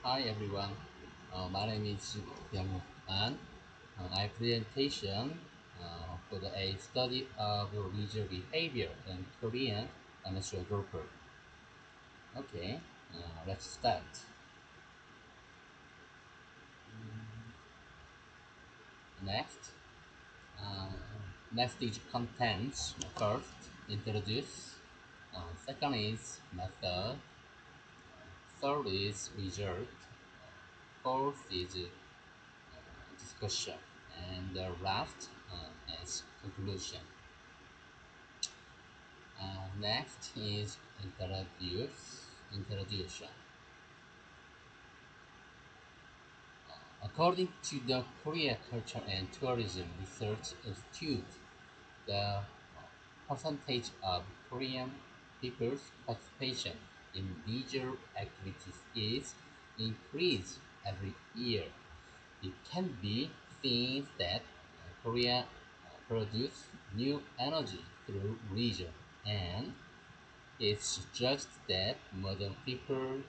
Hi everyone, my name is Byoungwook Ahn. I presentation for a study of leisure behavior in Korean amateur golfer. Okay, let's start. Next, uh, next is contents. First, introduce. Second is method. Third is result. Fourth is discussion, and the last is conclusion. Next is introduction. According to the Korea Culture and Tourism Research Institute, the percentage of Korean people's participation in leisure activities is increased every year. It can be seen that Korea produces new energy through leisure, and it's just that modern people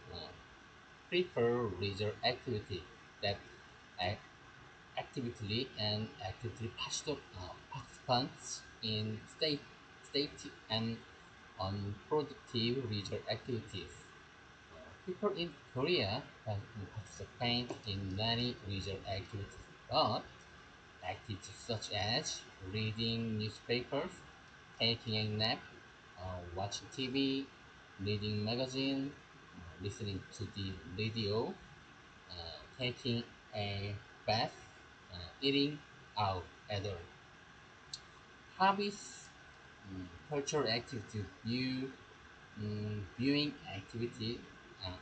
prefer leisure activity that ac- actively and actively participants in state and unproductive leisure activities. People in Korea participate in many leisure activities, but activities such as reading newspapers, taking a nap, watching TV, reading magazine, listening to the radio, taking a bath, eating out, other hobbies, cultural activity, viewing activity,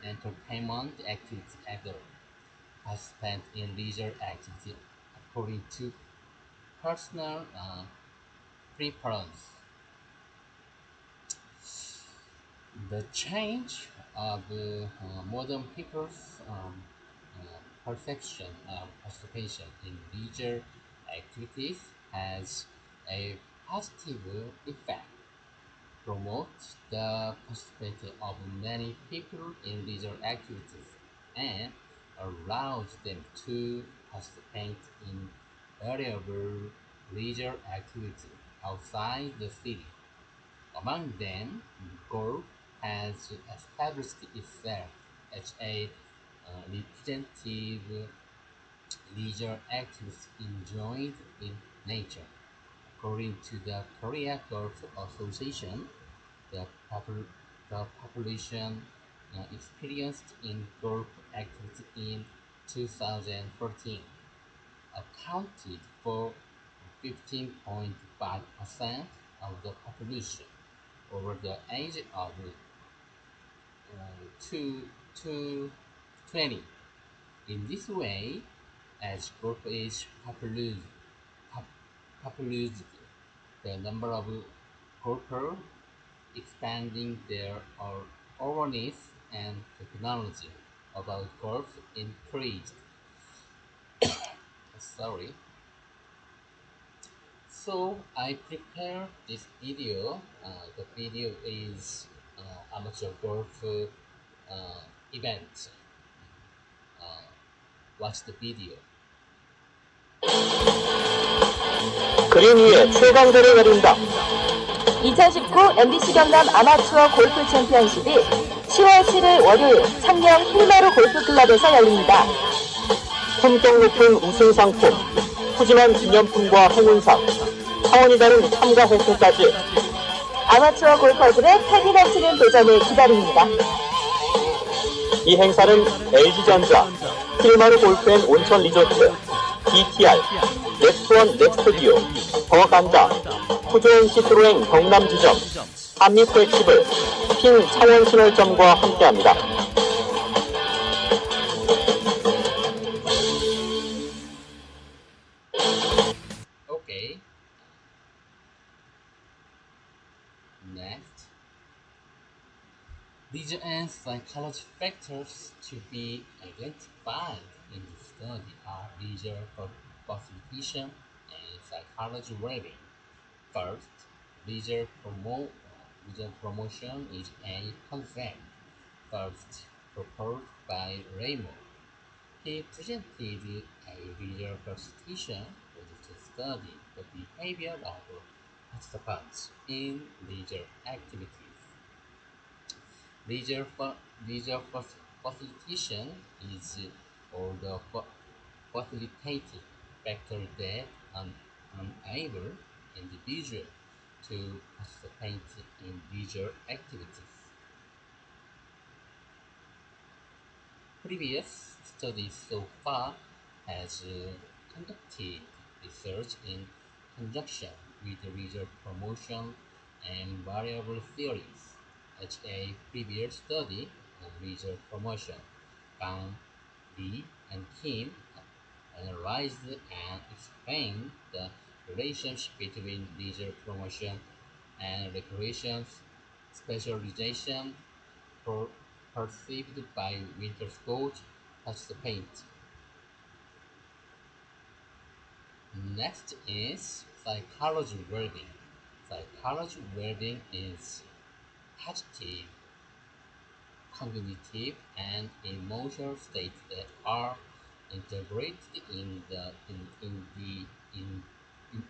entertainment activity, other participant in leisure activity according to personal preference. The change of modern people's perception of participation in leisure activities has a positive effect, promotes the participation of many people in leisure activities, and allows them to participate in variable leisure activity outside the city. Among them, golf has established itself as a representative leisure activity enjoyed in nature. According to the Korea Golf Association, the, popul- the population experienced in golf activity in 2014 accounted for 15.5% of the population over the age of to 20. In this way, as golf is pop, popularized, the number of golfers expanding their awareness and technology about golf increased. Sorry. So I prepared this video. The video is amateur golf event. Uh, watch the video. 그린 위에 최강자를 가린다. 2019 MBC 경남 아마추어 골프 챔피언십이 10월 7일 월요일 창녕 힐마루 골프클럽에서 열립니다. 품격 높은 우승 상품, 푸짐한 기념품과 행운상, 차원이 다른 참가 혜택까지 아마추어 골퍼들의 패기 넘치는 도전을 기다립니다. 이 행사는 LG전자, 힐마루 골프앤 온천 리조트, BTR, 넥스원 넥스튜디오, 더 간다, 푸조엔 시트로행 경남 지점, 한미 플렉시블, 핀 창원 신월점과 함께합니다. Okay. Next, these and psychology factors to be identified in the study are leisure classification and psychology rating. First, leisure promotion is a concept first proposed by Raymond He presented a research presentation to study the behavior of participants in leisure activities. Leisure, leisure facilitation is or the facilitating factor that enable individual to participate in leisure activities. Previous studies so far has conducted research in conjunction with leisure promotion and variable theories, as a previous study on leisure promotion. Kang, Lee, and Kim analyzed and explained the relationship between leisure promotion and recreation specialization perceived by winter sports participants. Next is psychology well-being. Psychology well-being is positive, cognitive, and emotional states that are integrated in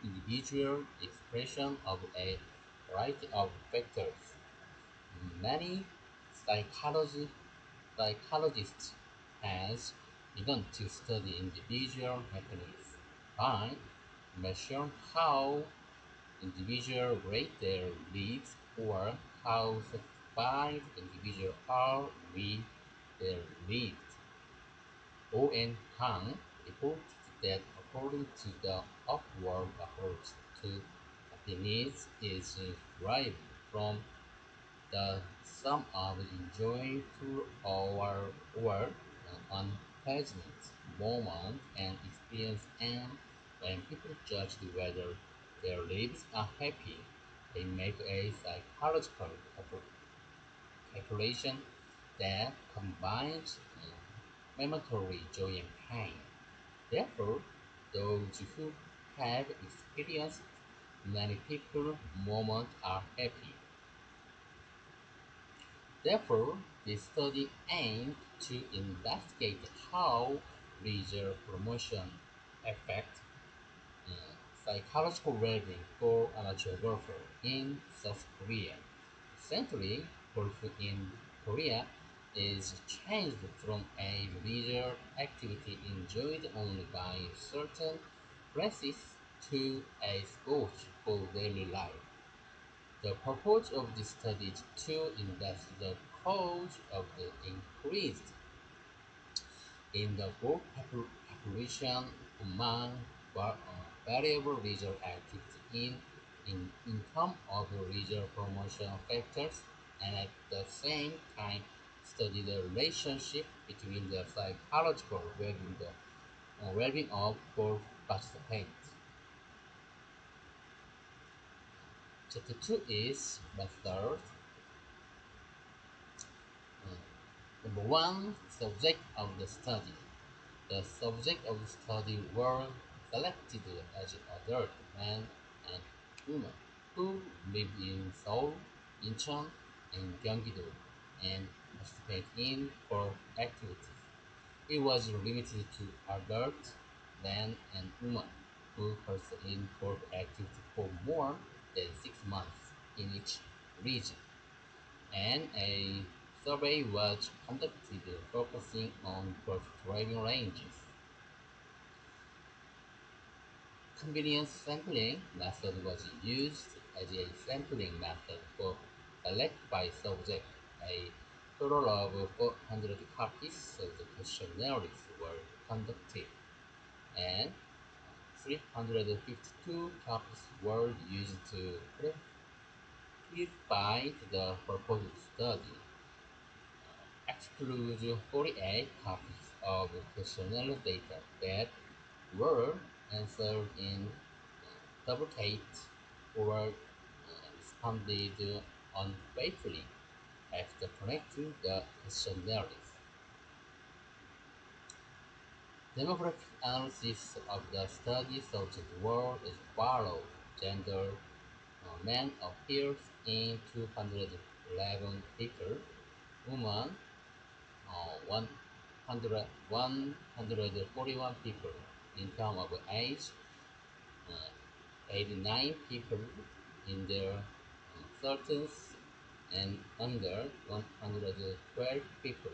individual expression of a variety of factors. Many psychology psychologists has begun to study individual happiness by measuring how individuals rate their lives or how satisfied individuals are with their lives. O.N. Hang reported that according to the upward approach to happiness is derived from the sum of enjoying through our or unpleasant moment and experience, and when people judge whether their lives are happy, they make a psychological calculation that combines momentary joy and pain. Therefore, those who have experienced many people moments are happy. Therefore, this study aimed to investigate how leisure promotion affects psychological well-being for amateur golfers in South Korea. Recently, golf in Korea is changed from a leisure activity enjoyed only by certain classes to a sport for daily life. The purpose of this study is to investigate the cause of the increase in the work population among variable leisure activity in income of leisure promotion factors, and at the same time study the relationship between the psychological well-being of both participants. Chapter 2 is method. Number one, subject of the study. The subject of the study were selected as adult men and women who live in Seoul, Incheon, and Gyeonggi-do and participate in sport activities. It was limited to adult men and women who participate in sport activities for more than 6 months in each region, and a survey was conducted focusing on both driving ranges. Convenience sampling method was used as a sampling method for select by subject. A total of 400 copies of the questionnaires were conducted, and 352 copies were used to clarify the proposed study. Excludes 48 copies of questionnaire data that were answered in duplicate or responded unfaithfully after connecting the questionnaires. Demographic analysis of the study subject were as follows. Gender: men appeared in 211 people, women 1 141 people. In terms of age, 89 people in their 30s and under, 112 people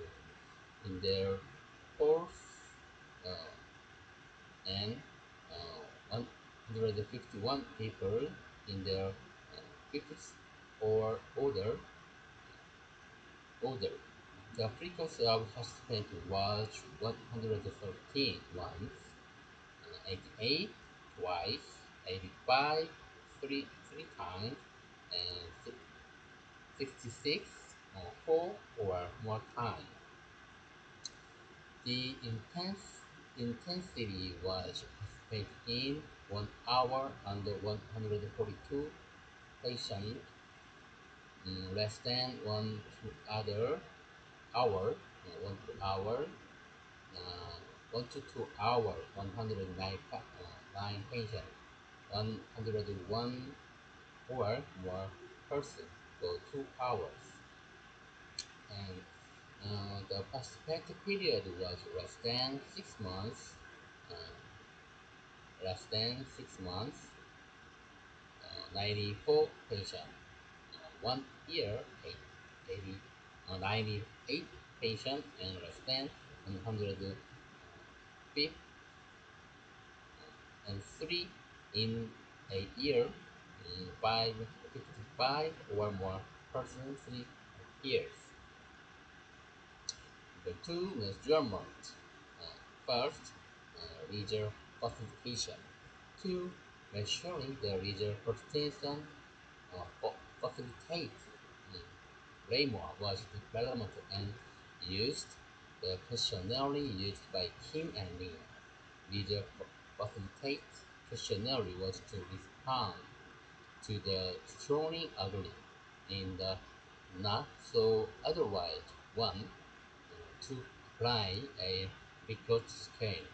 in their 4th and 151 people in their 5th or older. The frequency of participants was 113 once, 88 twice, 85 three times, and 66 four or more times. The intensity was participated in 1 hour under 142 patients, less than 1 to hour, 1 to 2 hour, 109 patients, 101 or more person for 2 hours, and the participating period was less than 6 months, uh, 94 patients, 1 year, 98 patients, and less than 105 and 3 in a year, 55 or more persons 3 years. The two measurements. First, leisure classification. Two, measuring the leisure participation facilitate. Raymore was developed and used the questionnaire used by Kim and Lee. Leisure facilitate questionnaire was to respond to the strongly ugly in the not so otherwise one, to apply a Likert scale.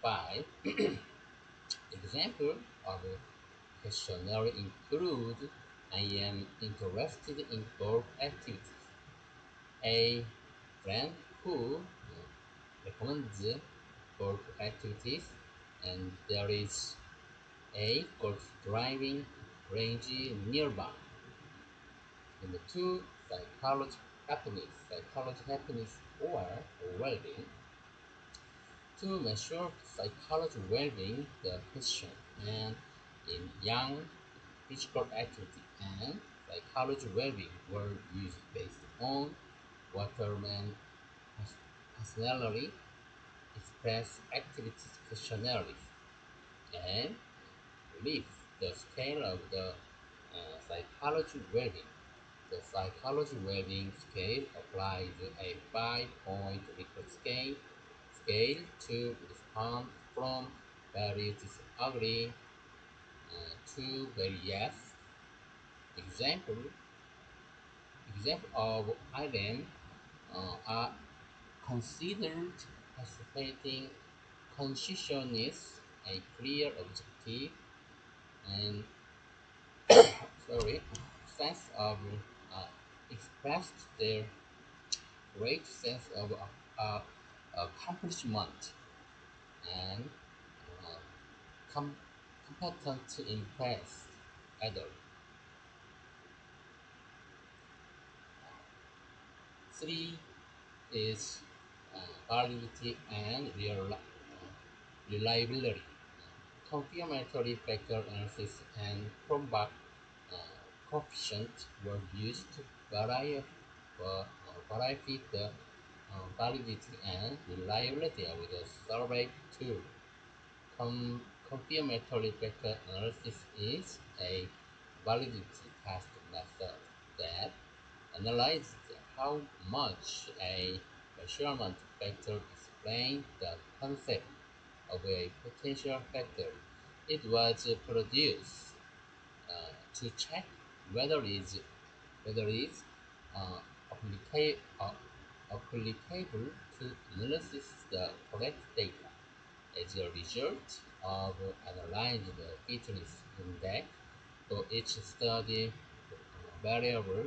5. Example of questionnaire include: I am interested in golf activities. A friend who recommends golf activities, and there is a golf driving range nearby. Number 2, psychology happiness or well-being. To measure psychology well-being, the question and in young physical activity and psychology well-being were used based on Waterman personality express activities questionnaires and lift the scale of the psychology well-being. The psychology well-being scale applies a 5-point Likert scale to respond from very disagree to very yes. Example of items are considered participating consciousness, a clear objective, and sense of expressed their great sense of accomplishment, and uh, competent to impress others. 3 is validity and reliability. Confirmatory factor analysis and Cronbach uh, coefficient were used to verify the validity and reliability of the survey tool. Confirmatory factor analysis is a validity test method that analyzes how much a measurement factor explains the concept of a potential factor. It was produced to check whether it's uh, applicable to analysis the correct data. As a result of analyzing the fitness index for each study variable,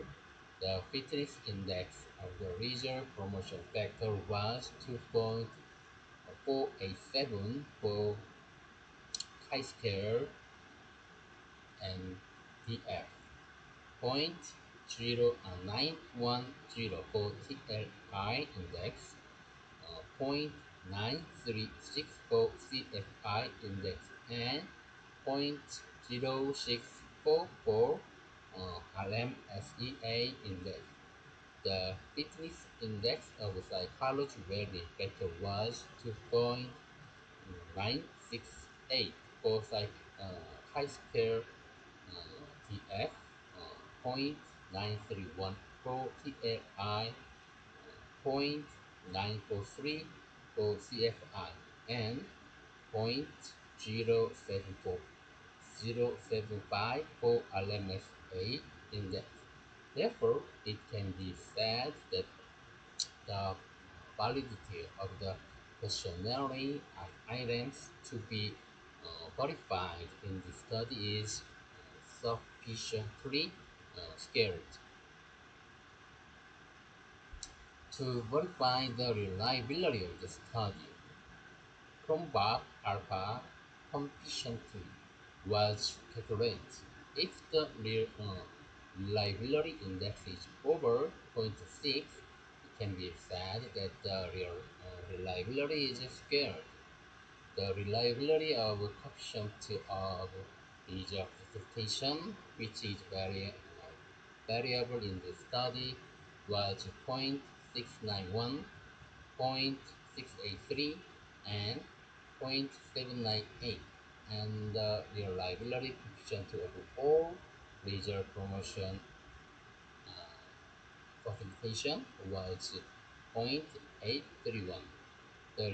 The fitness index of the regional promotion factor was 2.487 for chi-square and df, 0.0910 for TLI index, 0.936 for CFI index, and 0.0644 for RMSEA index. The fitness index of psychology well-being factor was 2.968 for chi-square TF, 0.931 for TLI, 0.943 for CFI, and 0.075 for LMSA index. Therefore, it can be said that the validity of the questionnaire items to be verified in the study is sufficiently scarce. To verify the reliability of the study, Chromebook alpha coefficient was calculated. If the reliability index is over 0.6, it can be said that the reliability is scarce. The reliability of coefficient of user participation, which is variable in the study, was 0.691, 0.683, and 0.798, and the reliability coefficient of all major promotion facilitation was 0.831. The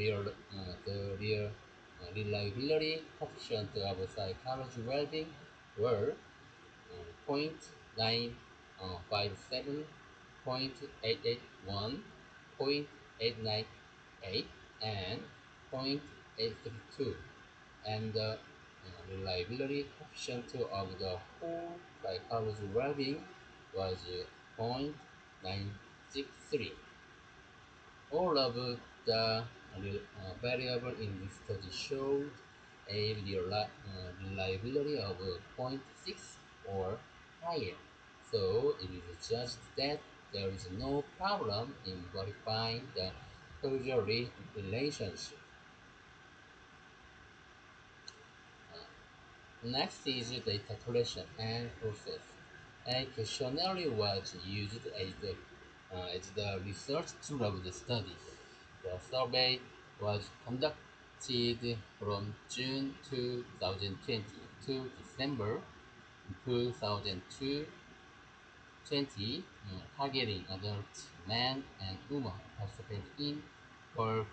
reliability coefficient of psychology well-being were 0.957, 0.881, 0.898, and 0.832, and the reliability coefficient of the whole psychology well-being was 0.963. All of the variable in this study showed a reliability of 0.6 or higher. So it is judged that there is no problem in verifying the causal relationship. Next is data collection and process. A questionnaire was used as the research tool of the study. The survey was conducted from June 2020 to December 2020, targeting adult men and women participating in golf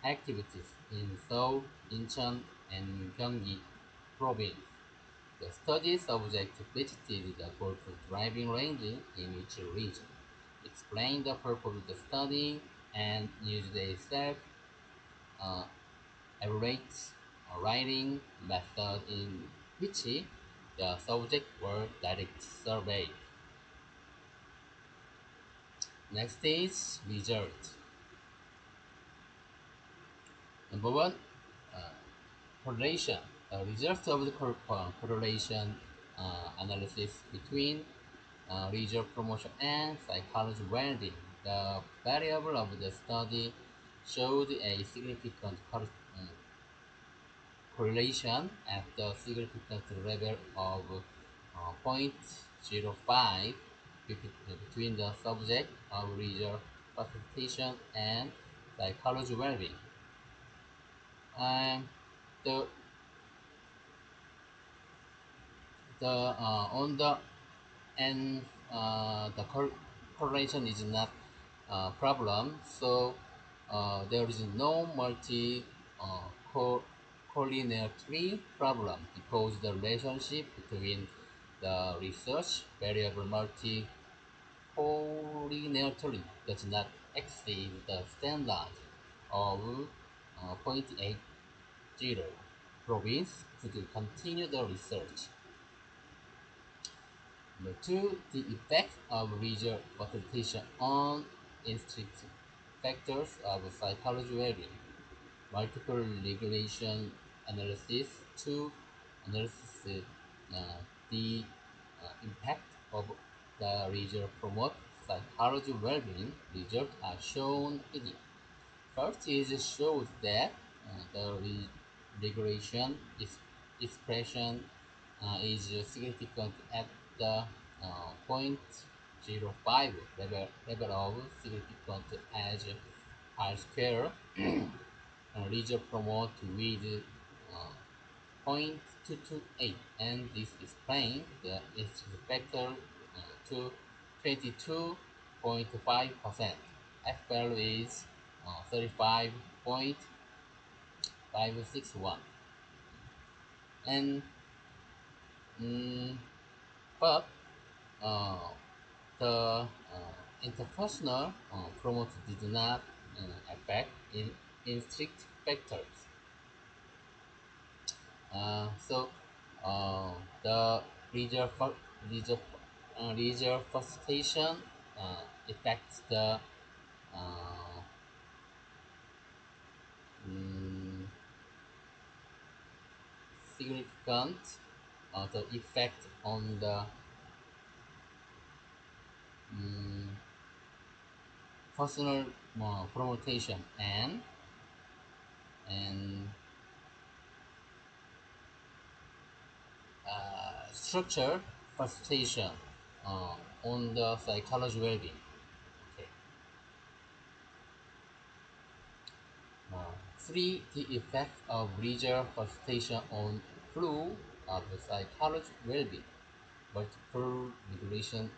activities in Seoul, Incheon, and Gyeonggi province. The study subject visited the golf driving range in each region, explained the purpose of the study, and used a self-evaluate writing method in which the subjects were direct surveyed. Next is result. Number one, correlation. The results of the correlation analysis between regional promotion and psychology well-being. The variable of the study showed a significant correlation at the significant level of 0.05 between the subject of regional participation and psychology well-being. And the on the and the correlation is not a problem, so there is no multi collinearity problem because the relationship between the research variable multi collinearity does not exceed the standard of 0.80. Province could continue the research. Number two, the effect of leisure facilitation on intrinsic factors of psychology well-being. Multiple regulation analysis to analysis the impact of the leisure promote psychology well-being. Results are shown here. First is shows that the regulation is expression is significant at the 0.05 level of significant as R-square. Leisure promote with 0.228, and this explains the its factor to 22.5%. F value is 35.561, and but uh, the interpersonal promote did not affect in strict factors. So the leisure, leisure frustration affects the uh, mm, significant the effect on the mm, personal promotion and structure frustration on the psychology well-being. Okay. 3. The effect of leisure frustration on flow of the psychology well-being. Multiple regulation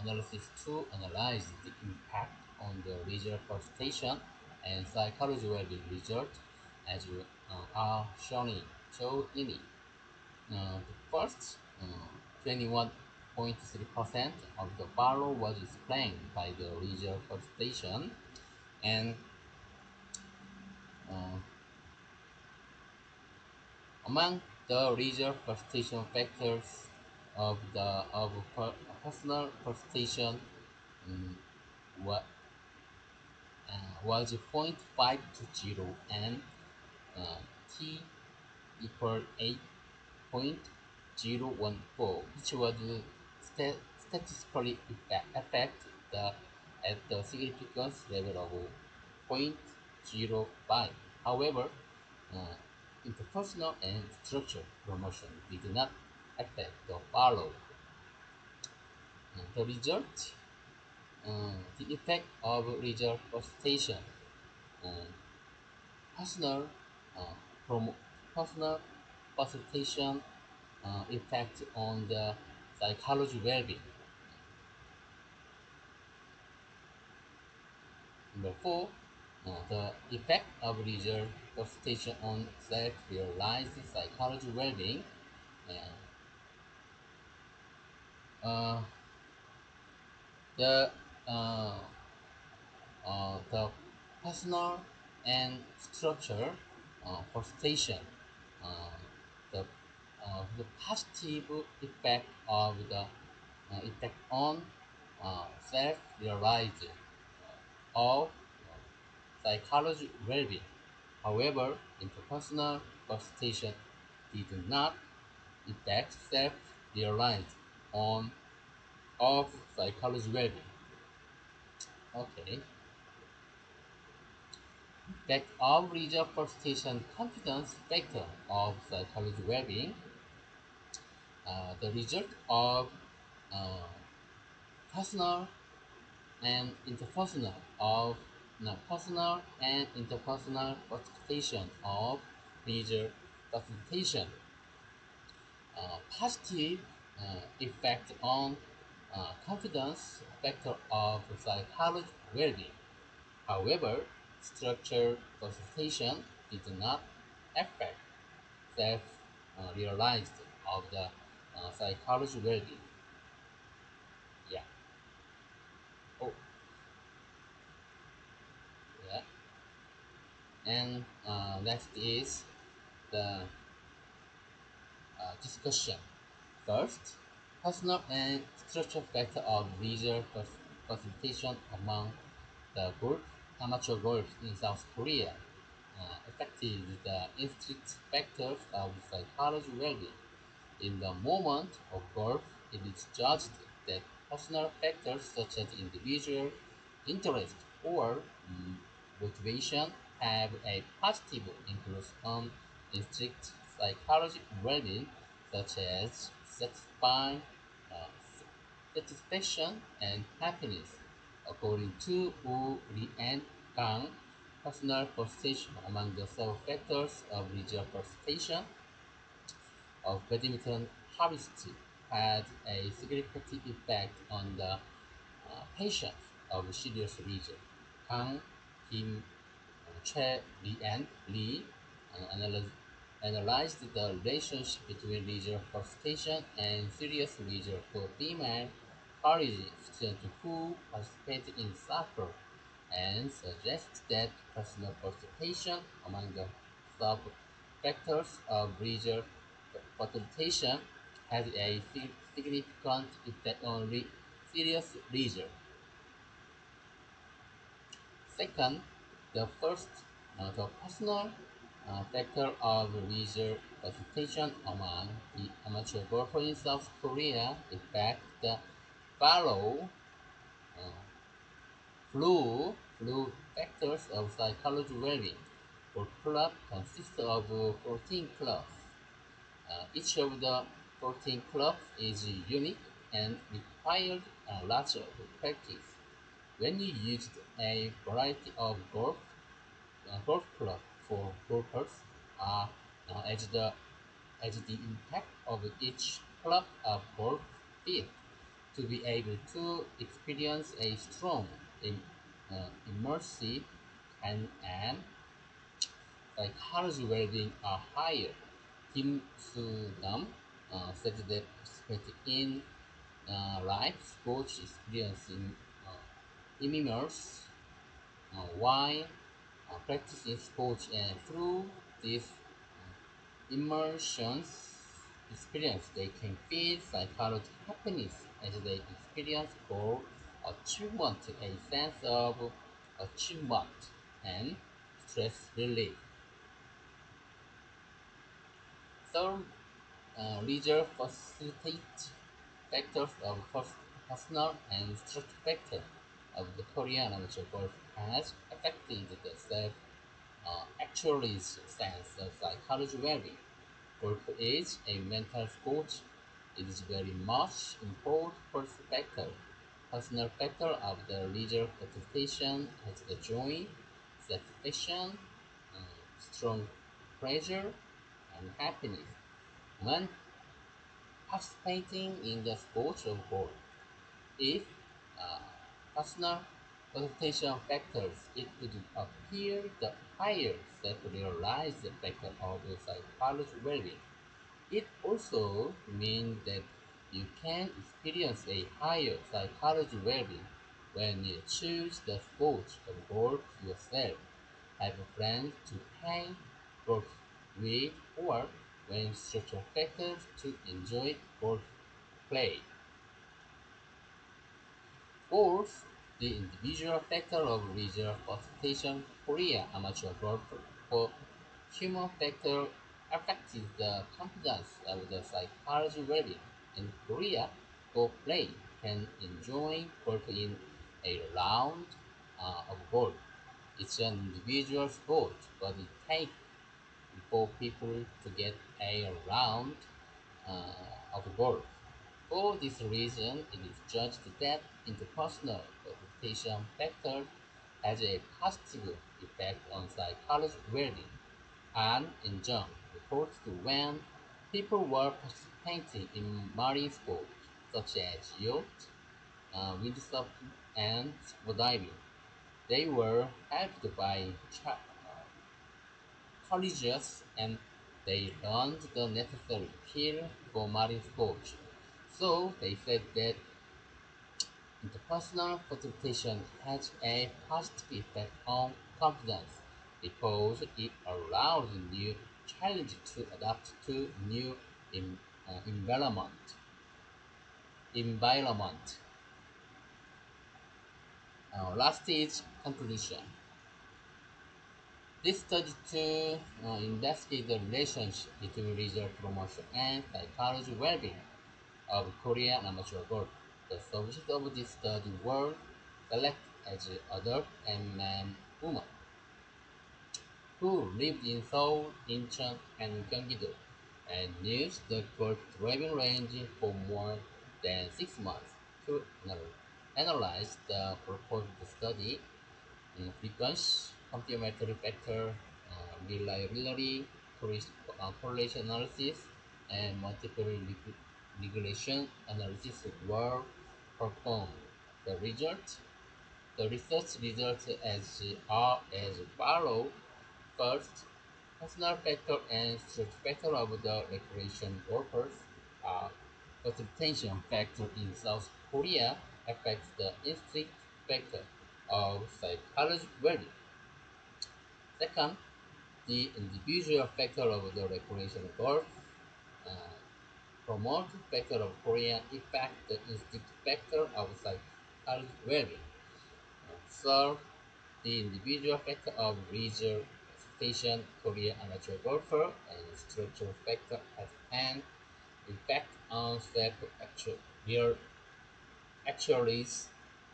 analysis to analyze the impact on the leisure frustration and psychology well-being result as are shown in it. The first 21.3% of the borrow was explained by the leisure frustration, and uh, among the leisure frustration factors of personal frustration um, wa- was 0.5 to 0 and t equal 8.014, which was statistically affect the at the significance level of 0.05. However, uh, interpersonal and structure promotion did not affect the follow. The result, the effect of leisure frustration, uh, personal, uh, promo- personal facilitation effect on the psychology well-being. Number 4, the effect of leisure facilitation on self-realized psychology well-being. Uh, the uh, the personal and structure frustration, uh, the the positive effect of the effect on self-realized of psychology well-being. However, interpersonal frustration did not affect self-realized on of psychology well-being. Okay. That of leisure frustration confidence factor of psychology well-being. The result of uh, personal and interpersonal of no, personal and interpersonal facilitation of leisure facilitation positive effect on confidence factor of psychology well-being. However, structure facilitation did not affect self-realized of the psychology well-being. Yeah. Oh, yeah. And next is the discussion. First, Personal and structural factor of leisure participation among the golf amateur golf in South Korea affected the intrinsic factors of psychology well-being. In the moment of golf, it is judged that personal factors such as individual interest or motivation have a positive influence on intrinsic psychology well-being, such as uh, satisfaction and happiness. According to Won-ick Ahn, personal participation among the several factors of leisure participation of badminton hobbyists had a significant impact on the patients of serious leisure. Kang, Kim, Che, Lee, and Lee analyzed the relationship between leisure participation and serious leisure for female college students who participated in soccer and suggests that personal participation among the sub-factors of leisure participation has a significant effect on serious leisure. Second, the personal factor of leisure participation among the amateur golfer in South Korea. In fact, the follow uh, flu factors of psychology well-being. Golf club consists of 14 clubs. Each of the 14 clubs is unique and required a lot of practice. When you used a variety of golf clubs for golfers, uh, as the impact of each club of golf field to be able to experience a strong, immersive, and psychology well-being are higher. Kim Soo-nam said that participating in live sports experiencing immerse while practicing sports and through this immersions experience they can feel psychological happiness as they experience goal achievement, a sense of achievement and stress relief. Third, leisure facilitate factors of personal and structural factor of the Korean amateur golf has affected the self actualized sense of psychology well-being. Golf is a mental sport. It is very much important factor, personal factor of the leisure participation has the joy, satisfaction, strong pleasure, and happiness. When participating in the sport of golf, if uh, personal participation factors, it would appear the higher self-realized factor of psychology well-being. It also means that you can experience a higher psychology well-being when you choose the sport of golf yourself, have a friend to play golf with, or when structural factors to enjoy golf play. Fourth, the individual factor of leisure participation. Korea amateur golf for human factor affects the confidence of the psychology well-being. In Korea, golf play can enjoy golf in a round of golf. It's an individual sport, but it takes for people to get a round of golf. For this reason, it is judged that interpersonal participation factor has a positive effect on psychology well-being. And in June, reports to when people were participating in marine sports such as yacht, windsurfing, and scuba diving. They were helped by colleges and they learned the necessary skill for marine sports. So they said that interpersonal participation has a positive effect on confidence because it allows new challenge to adapt to new environment. environment. Last is conclusion. This study to investigate the relationship between result promotion and psychology well-being of Korean amateur golf. The subjects of this study were selected as adult and men, women who lived in Seoul, Incheon, and Gyeonggi-do and used the golf driving range for more than 6 months to analyze the proposed study frequency, complementary factor, reliability, correlation analysis, and multiple regression analysis were performed. The result, the research results are as follows. First, personal factor and strict factor of the recreation workers are facilitation factor in South Korea affects the instinct factor of psychology well-being. Second, the individual factor of the recreation golf uh, promote factor of Korean effect the instinct factor of psychology well-being. Third, the individual factor of leisure expectation, Korean amateur golfer, and structural factor at hand impact on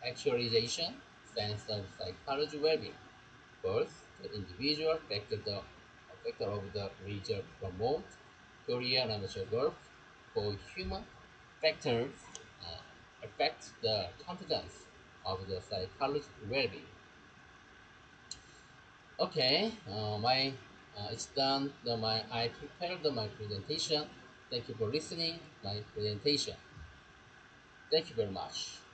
actualization, sense of psychology well-being. First, the individual factor of the leisure promote Korean amateur golf for human factors uh, affect the confidence of the psychology well-being. Okay, it's done. I prepared my presentation. Thank you for listening. My presentation. Thank you very much.